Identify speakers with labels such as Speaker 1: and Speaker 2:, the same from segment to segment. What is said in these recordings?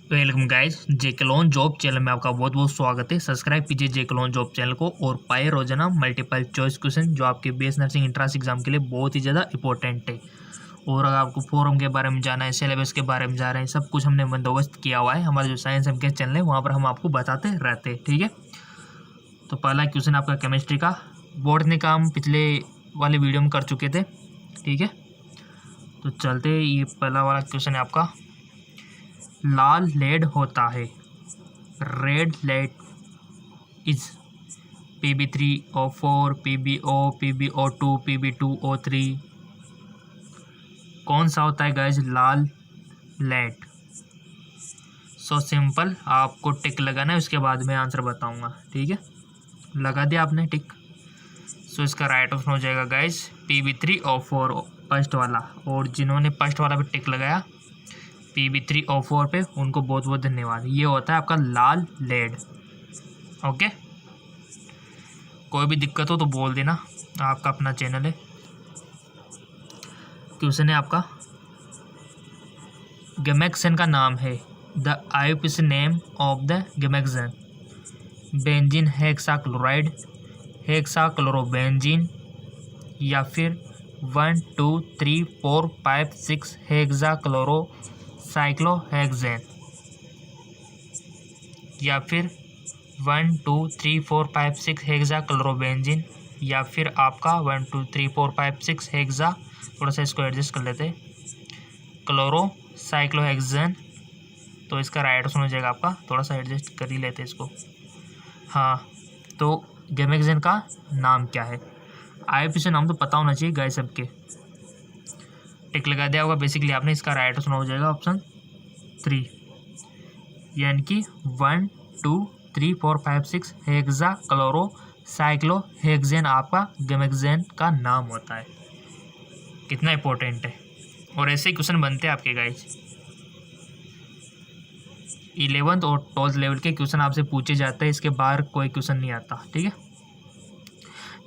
Speaker 1: Welcome guys, जेके job channel में आपका बहुत बहुत स्वागत है। सब्सक्राइब कीजिए जेके जॉब चैनल को और पाए रोजाना मल्टीपल चॉइस क्वेश्चन जो आपके बीएस नर्सिंग एंट्रेंस एग्जाम के लिए बहुत ही ज़्यादा इंपॉर्टेंट है। और अगर आपको फॉरम के बारे में जाना है, सिलेबस के बारे में जा रहे हैं, सब कुछ हमने बंदोबस्त किया हुआ है। हमारा जो साइंस एम के चैनल है वहाँ पर हम आपको बताते रहते हैं, ठीक है। तो पहला क्वेश्चन आपका केमिस्ट्री का, बॉटनी का हम पिछले वाले वीडियो में कर चुके थे, ठीक है। तो चलते, ये पहला वाला क्वेश्चन है आपका। लाल लेड होता है, red lead is Pb3O4, PbO, PbO2, Pb2O3। कौन सा होता है गाइज लाल लेड? सो सिंपल, आपको टिक लगाना है, उसके बाद में आंसर बताऊंगा, ठीक है। लगा दिया आपने टिक। सो इसका राइट ऑप्शन हो जाएगा गाइज Pb3O4 फर्स्ट वाला। और जिन्होंने फर्स्ट वाला पे टिक लगाया Pb3O4 पे, उनको बहुत बहुत धन्यवाद। ये होता है आपका लाल लेड, ओके। कोई भी दिक्कत हो तो बोल देना, आपका अपना चैनल है। क्वेश्चन है आपका, गैमेक्सन का नाम है, the IUPAC name of the gammexane. Benzene hexachloride, hexachlorobenzene, या फिर 1 2 3 4 5 6 हेक्साक्लोरो साइक्लोहेक्सेन, या फिर 1 2 3 4 5 6 हेक्साक्लोरोबेंजीन, या फिर आपका 1 2 3 4 5 6 हेक्सा, थोड़ा सा इसको एडजस्ट कर लेते हैं, क्लोरो साइक्लोहेक्सेन। तो इसका राइट ऑप्शन हो जाएगा आपका, थोड़ा सा एडजस्ट कर ही लेते हैं इसको। हाँ, तो गैमेक्सन का नाम क्या है? आईयूपीएसी नाम तो पता होना चाहिए गाइस सबके। टिक लगा दिया होगा बेसिकली आपने। इसका राइट ऑप्शन हो जाएगा ऑप्शन 3, यानी कि 1 2 3 4 5 6 हेक्सा क्लोरो साइक्लोहेक्सेन आपका गैमेक्सन का नाम होता है। कितना इंपॉर्टेंट है। और ऐसे ही क्वेश्चन बनते हैं आपके गाइस। 11th और 12th लेवल के क्वेश्चन आपसे पूछे जाते हैं, इसके बाहर कोई क्वेश्चन नहीं आता, ठीक है।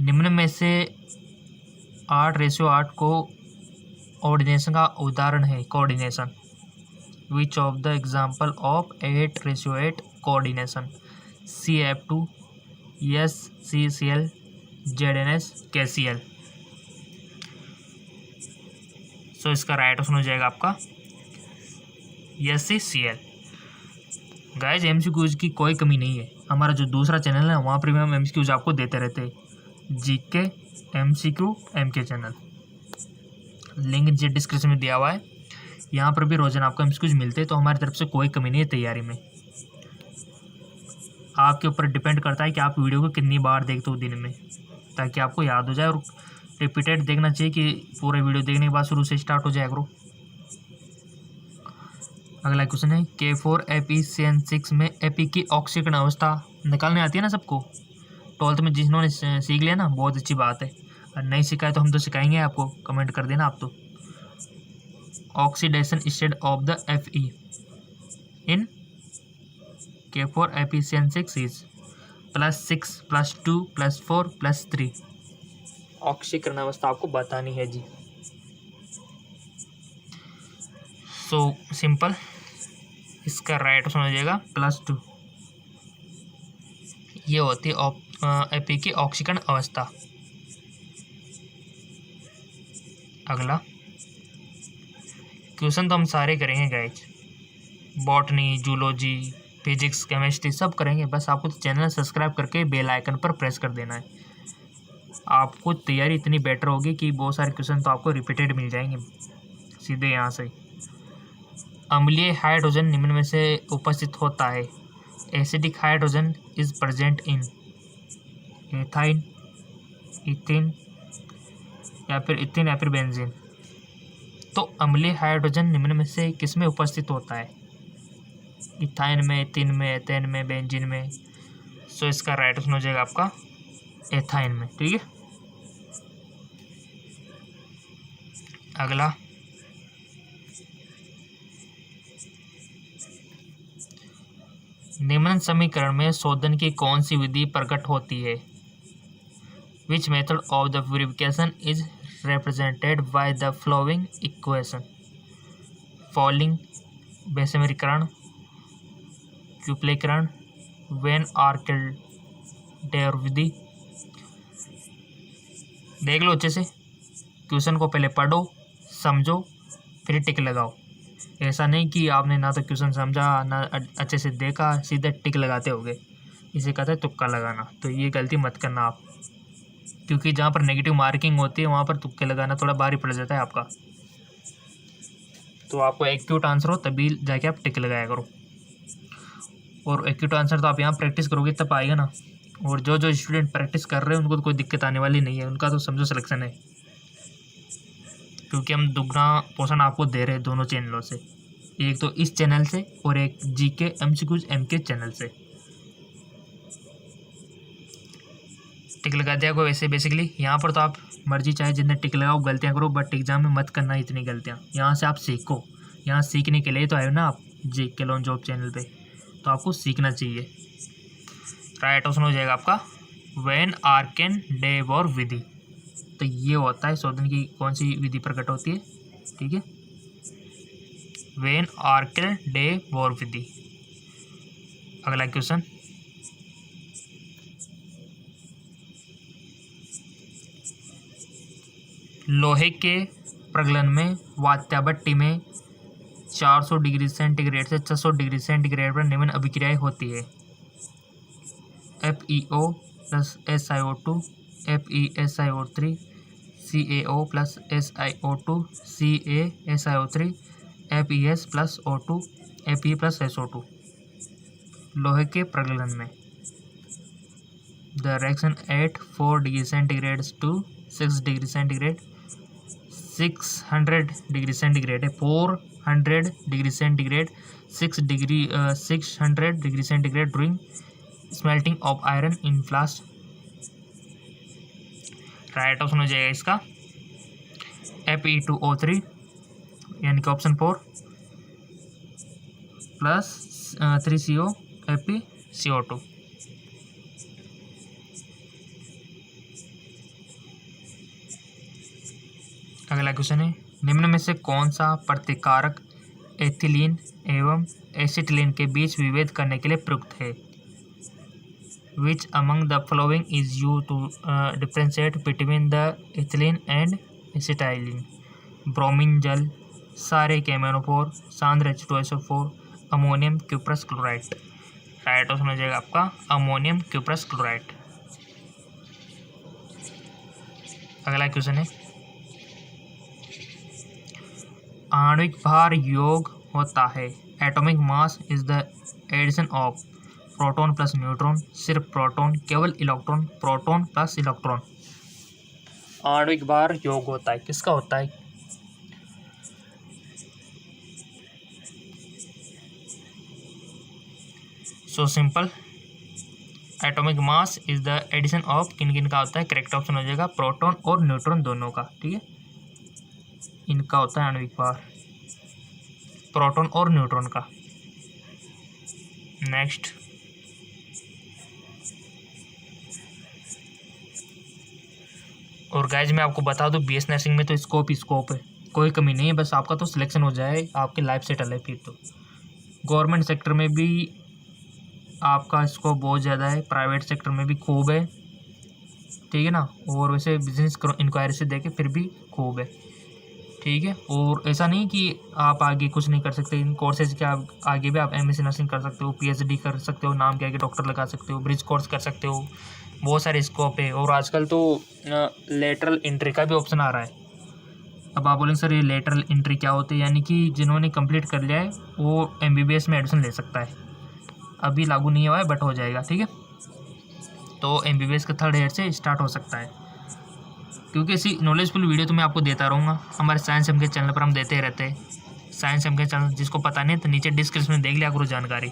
Speaker 1: निम्न में से 8:8 को ऑर्डिनेशन का उदाहरण है। Coordination, which of the example of 8:8 coordination? CF2, SCCl, ZNS, KCl। सो इसका राइट ऑप्शन हो जाएगा आपका SCCl। गाइज MCQs की कोई कमी नहीं है। हमारा जो दूसरा चैनल है वहाँ पर भी हम MCQs आपको देते रहते हैं, GK MCQ MK channel, link नीचे डिस्क्रिप्शन में दिया हुआ है। यहाँ पर भी रोजाना आपको MCQs मिलते हैं, तो हमारी तरफ से कोई कमी नहीं है तैयारी में। आपके ऊपर डिपेंड करता है कि आप वीडियो को कितनी बार देखते हो दिन में, ताकि आपको याद हो जाए। और रिपीटेड देखना चाहिए कि पूरे वीडियो देखने के बाद शुरू से स्टार्ट हो जाए करो। अगला क्वेश्चन है, K4-EpCN6 में एपी की ऑक्सीकरण अवस्था निकालने आती है ना सबको? 12th में जिन्होंने सीख लिया ना, बहुत अच्छी बात है। और नहीं सिखाए तो हम तो सिखाएंगे आपको, कमेंट कर देना आप तो। Oxidation state of the Fe in K4-EpCN6 is +6 +2 +4 +3। ऑक्सीकरण अवस्था आपको बतानी है जी। सो सिंपल, इसका राइट ऑप्शन हो जाएगा +2। ये होती है एपी की ऑक्सीकरण अवस्था। अगला क्वेश्चन तो हम सारे करेंगे guys, botany, zoology, physics, chemistry सब करेंगे। बस आपको चैनल सब्सक्राइब करके बेल आइकन पर प्रेस कर देना है। आपको तैयारी इतनी बेटर होगी कि बहुत सारे क्वेश्चन तो आपको रिपीटेड मिल जाएंगे सीधे यहाँ से। अम्लीय हाइड्रोजन निम्न में से उपस्थित होता है। Acidic hydrogen is present in ethyne, इथिन, या फिर बेंजीन। तो अम्लीय हाइड्रोजन निम्न में से किस में उपस्थित होता है? इथाइन में, इथिन में, एथेन में, बेंजीन में। सो इसका राइट ऑप्शन हो जाएगा आपका एथाइन में, ठीक है। अगला, निम्न समीकरण में शोधन की कौन सी विधि प्रकट होती है? Which method of the purification is represented by the following equation: poling, बेसमेरीकरण, क्यूप्लेकरण वेन आर्किल्डेर विधि। देख लो अच्छे से, क्वेश्चन को पहले पढ़ो, समझो, फिर टिक लगाओ। ऐसा नहीं कि आपने ना तो क्वेश्चन समझा ना अच्छे से देखा, सीधे टिक लगाते होगे। इसे कहते हैं तुक्का लगाना। तो ये गलती मत करना आप, क्योंकि जहाँ पर नेगेटिव मार्किंग होती है वहाँ पर तुक्के लगाना थोड़ा भारी पड़ जाता है आपका। तो आपको एक्यूट आंसर हो तभी जाके आप टिक लगाया करो, और एक्यूट आंसर तो आप यहाँ प्रैक्टिस करोगे तब आएगा ना। और जो जो स्टूडेंट प्रैक्टिस कर रहे हैं उनको तो कोई दिक्कत आने वाली नहीं है, उनका तो समझो सिलेक्शन है, क्योंकि हम दुगना पोर्शन आपको दे रहे हैं दोनों चैनलों से, एक तो इस चैनल से और एक जीके एमसीक्यूज एमके चैनल से। टिक लगा दिया को वैसे बेसिकली यहाँ पर तो आप मर्जी चाहे जितने टिक लगाओ, गलतियाँ करो, बट एग्जाम में मत करना इतनी गलतियाँ। यहाँ से आप सीखो, यहाँ सीखने के लिए तो आए ना आप जीके लॉन जॉब चैनल पे, तो आपको सीखना चाहिए। राइट ऑप्शन हो जाएगा आपका वेन आर्केन डे वॉर विधि। तो ये होता है शोधन की कौन सी विधि प्रकट होती है, ठीक है, वेन आर्केन डे वॉर विधि। अगला क्वेश्चन, लोहे के प्रगलन में वात्याभट्टी में 400 डिग्री सेंटीग्रेड से 600 डिग्री सेंटीग्रेड पर निम्न अभिक्रियाएं होती है। FeO plus SiO2, FeSiO3, CaO plus SiO2, CaSiO3, FeS plus O2, Fe plus SO2। लोहे के प्रगलन में the reaction at 4 degree centigrade to 6 degree centigrade, 600 degree centigrade है, 400 degree centigrade, 600 degree centigrade during smelting of iron in blast. Right option हो जाएगा इसका Fe2O3 यानी कि ऑप्शन 4 प्लस 3CO FeCO2। अगला क्वेश्चन है, निम्न में से कौन सा प्रतिकारक एथिलीन एवं एसिटिलीन के बीच विभेद करने के लिए प्रयुक्त है। Which among the following is used to differentiate between the ethylene and acetylene? Bromine जल, सारे केमेनोफोर, सांद्र H2SO4, ammonium cuprous chloride. Right option हो जाएगा आपका अमोनियम क्यूप्रस क्लोराइड। अगला क्वेश्चन है, आणविक भार योग होता है। Atomic mass is the addition of proton plus neutron, सिर्फ प्रोटॉन, केवल इलेक्ट्रॉन, प्रोटॉन प्लस इलेक्ट्रॉन। आणविक भार योग होता है, किसका होता है। So simple, atomic mass is the addition of किन किन का होता है। करेक्ट ऑप्शन हो जाएगा प्रोटॉन और न्यूट्रॉन दोनों का, ठीक है, इनका होता है आणविक भार, प्रोटॉन और न्यूट्रॉन का। नेक्स्ट, और गाइज मैं आपको बता दूं BS नर्सिंग में तो स्कोप है, कोई कमी नहीं है, बस आपका तो सिलेक्शन हो जाए, आपकी लाइफ सेटल है फिर तो। गवर्नमेंट सेक्टर में भी आपका स्कोप बहुत ज़्यादा है, प्राइवेट सेक्टर में भी खूब है, ठीक है ना, और वैसे बिजनेस इंक्वायरी से देखे फिर भी खूब है, ठीक है। और ऐसा नहीं कि आप आगे कुछ नहीं कर सकते, इन कोर्सेज के आगे भी आप MSc नर्सिंग कर सकते हो, PhD कर सकते हो, नाम के आगे डॉक्टर लगा सकते हो, ब्रिज कोर्स कर सकते हो, बहुत सारे स्कोप है। और आजकल तो लेटरल एंट्री का भी ऑप्शन आ रहा है। अब आप बोलेंगे सर ये लेटरल एंट्री क्या होती है, यानी कि जिन्होंने कंप्लीट कर लिया है वो MBBS में एडमिशन ले सकता है, अभी लागू नहीं हुआ है बट हो जाएगा, ठीक है। तो MBBS का 3rd ईयर से स्टार्ट हो सकता है, क्योंकि ऐसी नॉलेजफुल वीडियो तो मैं आपको देता रहूँगा, हमारे साइंस एम के चैनल पर हम देते रहते हैं। साइंस एम के चैनल जिसको पता नहीं तो नीचे डिस्क्रिप्शन में देख लिया करो जानकारी।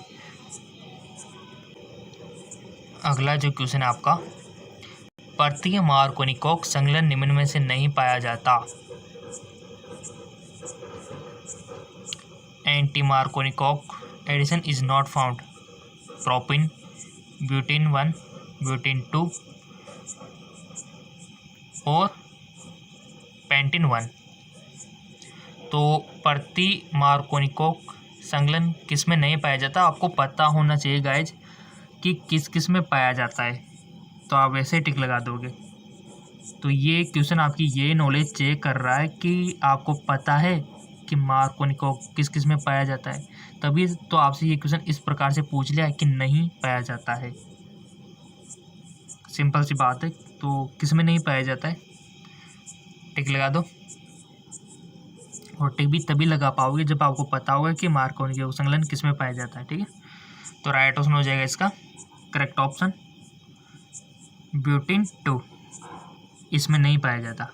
Speaker 1: अगला जो क्वेश्चन है आपका, पर्तीय मार्कोनिकॉक संलयन निम्न में से नहीं पाया जाता। Anti Markovnikov addition is not found. Propyne, butene 1, butene 2 और पेंटिन 1। तो प्रति मार्कोनिकॉक संलग्न किस में नहीं पाया जाता, आपको पता होना चाहिए गाइज कि किस किस में पाया जाता है, तो आप वैसे टिक लगा दोगे। तो ये क्वेश्चन आपकी ये नॉलेज चेक कर रहा है कि आपको पता है कि मार्कोनी किस किस में पाया जाता है, तभी तो आपसे ये क्वेश्चन इस प्रकार से पूछ लिया कि नहीं पाया जाता है। सिंपल सी बात है। तो किस में नहीं पाया जाता है, टिक लगा दो। और टिक भी तभी लगा पाओगे जब आपको पता होगा कि मार्कोनी संलग्न किस में पाया जाता है। ठीक है, तो राइट ऑप्शन हो जाएगा इसका करेक्ट ऑप्शन ब्यूटीन 2, इसमें नहीं पाया जाता।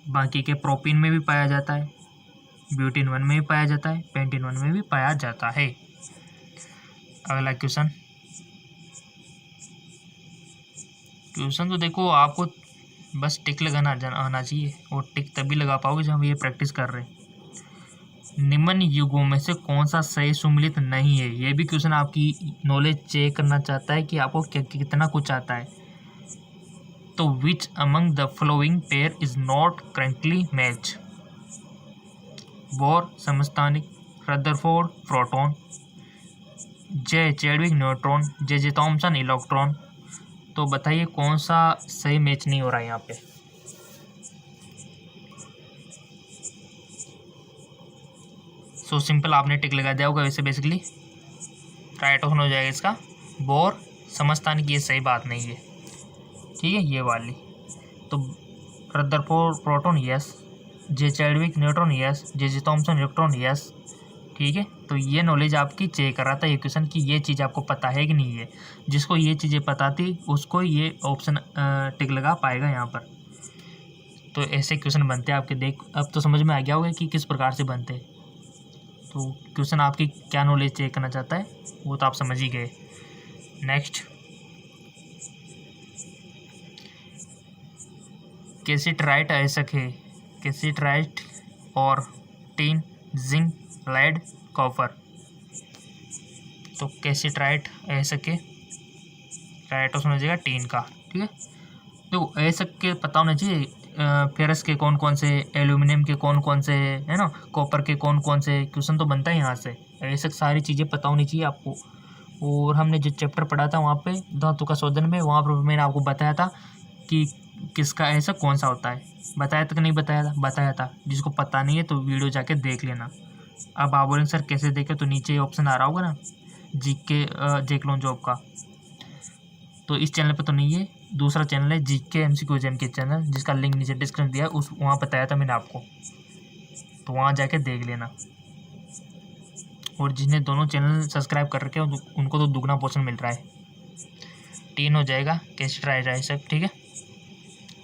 Speaker 1: बाकी के प्रोपीन में भी पाया जाता है, ब्यूटीन 1 में भी पाया जाता है, पेंटीन 1 में भी पाया जाता है। अगला क्वेश्चन तो देखो, आपको बस टिक लगाना आना चाहिए, और टिक तभी लगा पाओगे जब हम ये प्रैक्टिस कर रहे हैं। निम्न युगों में से कौन सा सही सुमिलित नहीं है, ये भी क्वेश्चन आपकी नॉलेज चेक करना चाहता है कि आपको कितना कुछ आता है। तो which among the following pair is not correctly match, Bohr समस्थानिक, Rutherford proton, J Chadwick neutron, J Thomson electron. तो बताइए कौन सा सही मैच नहीं हो रहा है यहाँ पे। सो सिंपल, आपने टिक लगा दिया होगा वैसे बेसिकली। राइट ऑप्शन हो जाएगा इसका बोर समस्थानिक, ये सही बात नहीं है। ठीक है, ये वाली। तो Rutherford proton yes, J Chadwick neutron yes, J Thomson electron yes. ठीक है, तो ये नॉलेज आपकी चेक कर रहा था ये क्वेश्चन कि ये चीज़ आपको पता है कि नहीं है। जिसको ये चीज़ें पता थी उसको ये ऑप्शन टिक लगा पाएगा यहाँ पर। तो ऐसे क्वेश्चन बनते हैं आपके, देख अब तो समझ में आ गया होगा कि किस प्रकार से बनते हैं। तो क्वेश्चन आपकी क्या नॉलेज चेक करना चाहता है वो तो आप समझ ही गए। नेक्स्ट, कैसिट्राइट ऐसक है, कैसिट्राइट और टीन, जिंक, लेड, कॉपर। तो कैसिट्राइट ऐसक के राइट ऑप्शन हो जाएगा टीन का। ठीक है, देखो ऐसक के पता होना चाहिए, फेरस के कौन कौन से, एल्यूमिनियम के कौन कौन से, है ना, कॉपर के कौन कौन से, क्वेश्चन तो बनता है यहाँ से। ऐसक सारी चीज़ें पता होनी चाहिए आपको। और हमने जो चैप्टर पढ़ा था वहाँ पे धातु का शोधन में, वहाँ पर मैंने आपको बताया था कि किसका ऐसा कौन सा होता है। बताया था कि नहीं बताया था? बताया था। जिसको पता नहीं है तो वीडियो जाके देख लेना। अब आप बोलेंगे सर कैसे देखें, तो नीचे ऑप्शन आ रहा होगा ना जीके जेकलोन जॉब का, तो इस चैनल पे तो नहीं है, दूसरा चैनल है जीके एमसीक्यू एग्जाम के चैनल, जिसका लिंक नीचे डिस्क्रिप्शन दिया है, उस वहाँ बताया था मैंने आपको, तो वहाँ जाके देख लेना। और जिन्हें दोनों चैनल सब्सक्राइब कर रखे हैं उनको तो दुगना पोर्शन मिल रहा है। टीन हो जाएगा, कैसे ट्राई रहा सब। ठीक है,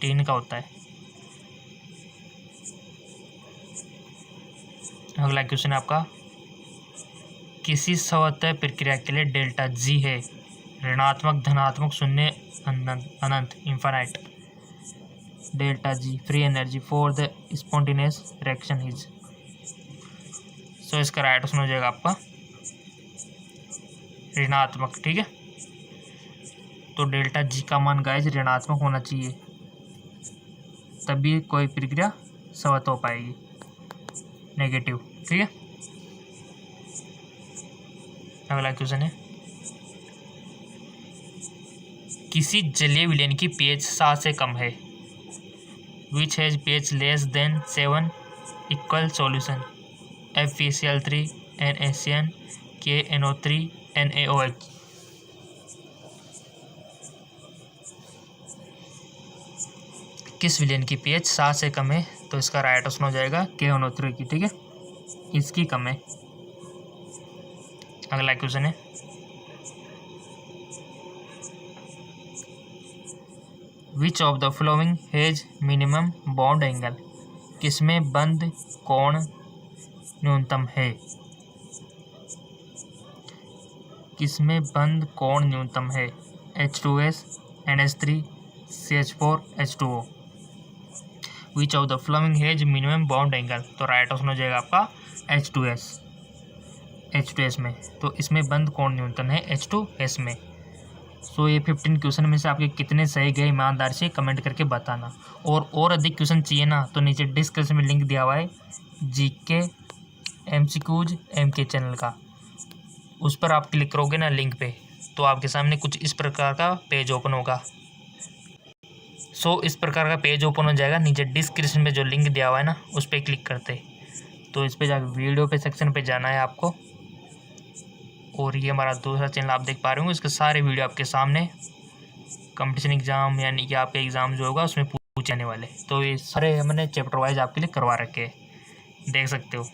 Speaker 1: टीन का होता है। अगला क्वेश्चन है आपका, किसी सवतः प्रक्रिया के लिए डेल्टा जी है ऋणात्मक, धनात्मक, शून्य, अनंत, infinite. Delta G free energy for the spontaneous reaction is. So इसका राइट ऑप्शन हो जाएगा आपका ऋणात्मक। ठीक है, तो डेल्टा जी का मान गाइस ऋणात्मक होना चाहिए, तभी कोई प्रक्रिया सवत हो पाएगी। नेगेटिव। ठीक है, अगला क्वेश्चन है, किसी जलीय विलयन की pH 7 से कम है, which has pH less than 7, equal solution FeCl3, NaCN, KNO3, NaOH। किस विलयन की pH 7 से कम है, तो इसका राइट ऑप्शन हो जाएगा KNO3 की। ठीक है, इसकी कम है। अगला क्वेश्चन है, which of the following has minimum bond angle, किसमें बंद कोण न्यूनतम है, किसमें बंद कोण न्यूनतम है, H2S, NH3, CH4, H2O। Which of the following has minimum bond angle, तो राइट ऑप्शन हो जाएगा आपका H2S में। तो इसमें बंद कोण न्यूनतम है H2S में। सो ये 15 क्वेश्चन में से आपके कितने सही गए ईमानदार से कमेंट करके बताना। और अधिक क्वेश्चन चाहिए ना, तो नीचे डिस्क्रिप्शन में लिंक दिया हुआ है जीके MCQs MK चैनल का, उस पर आप क्लिक करोगे ना लिंक पे, तो आपके सामने कुछ इस प्रकार का पेज ओपन होगा। इस प्रकार का पेज ओपन हो जाएगा। नीचे डिस्क्रिप्शन में जो लिंक दिया हुआ है ना, उस पर क्लिक करते तो इस पर जाकर वीडियो पे सेक्शन पे जाना है आपको। और ये हमारा दूसरा चैनल आप देख पा रहे होंगे, इसके सारे वीडियो आपके सामने कंपटीशन एग्ज़ाम यानी कि आपके एग्ज़ाम जो होगा उसमें पूछे जाने वाले। तो ये सारे हमने चैप्टर वाइज आपके लिए करवा रखे हैं, देख सकते हो।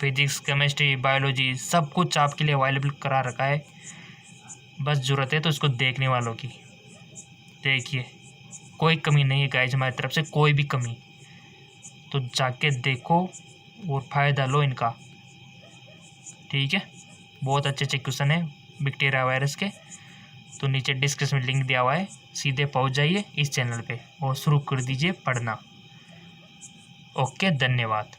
Speaker 1: फिजिक्स, केमिस्ट्री, बायोलॉजी सब कुछ आपके लिए अवेलेबल करा रखा है। बस ज़रूरत है तो इसको देखने वालों की। देखिए कोई कमी नहीं है गाइस, हमारी तरफ से कोई भी कमी, तो जाके देखो और फ़ायदा लो इनका। ठीक है, बहुत अच्छे अच्छे क्वेश्चन है बैक्टीरिया वायरस के। तो नीचे डिस्क्रिप्शन में लिंक दिया हुआ है, सीधे पहुंच जाइए इस चैनल पे और शुरू कर दीजिए पढ़ना। ओके, धन्यवाद।